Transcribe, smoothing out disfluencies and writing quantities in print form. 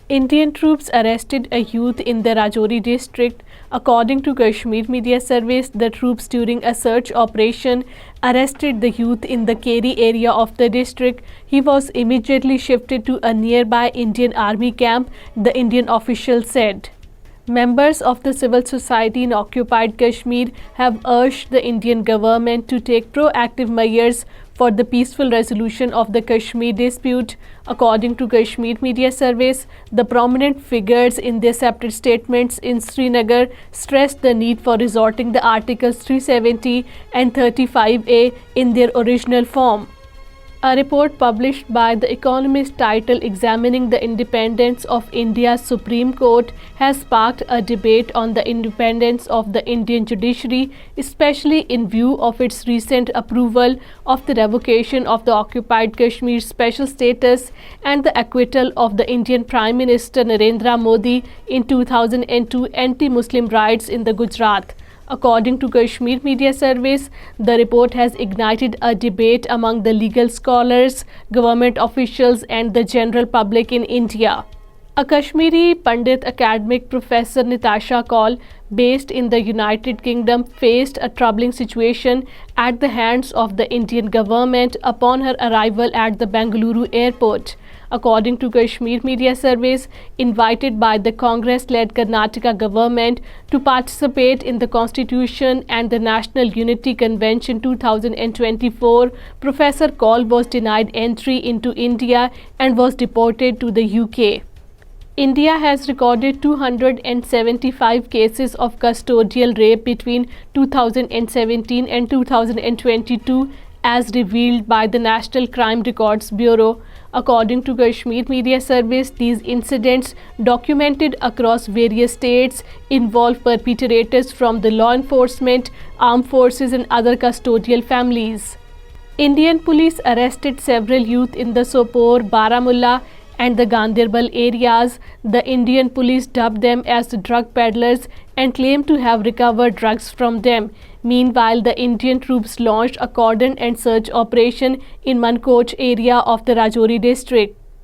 Indian troops arrested a youth in the Rajouri district. According to Kashmir Media Service, the troops during a search operation arrested the youth in the Keri area of the district. He was immediately shifted to a nearby Indian Army camp, the Indian official said. Members of the civil society in occupied Kashmir have urged the Indian government to take proactive measures for the peaceful resolution of the Kashmir dispute. According to Kashmir Media Service, the prominent figures in their separate statements in Srinagar stressed the need for resorting the Articles 370 and 35A in their original form. A report published by The Economist titled Examining the Independence of India's Supreme Court has sparked a debate on the independence of the Indian judiciary, especially in view of its recent approval of the revocation of the occupied Kashmir special status and the acquittal of the Indian Prime Minister Narendra Modi in 2002 anti-Muslim riots in the Gujarat. According to Kashmir Media Service, the report has ignited a debate among the legal scholars, government officials, and the general public in India. A Kashmiri Pandit academic Professor Natasha Kaul, based in the United Kingdom, faced a troubling situation at the hands of the Indian government upon her arrival at the Bengaluru airport. According to Kashmir Media Service, invited by the Congress-led Karnataka government to participate in the Constitution and the National Unity Convention 2024, Professor Kaul was denied entry into India and was deported to the UK. India has recorded 275 cases of custodial rape between 2017 and 2022, as revealed by the National Crime Records Bureau. According to Kashmir Media Service, these incidents, documented across various states, involve perpetrators from the law enforcement, armed forces, and other custodial families. Indian police arrested several youth in the Sopore, Baramulla, and the Ganderbal areas. The Indian police dubbed them as drug peddlers and claimed to have recovered drugs from them. Meanwhile, the Indian troops launched a cordon and search operation in Mankoch area of the Rajouri district.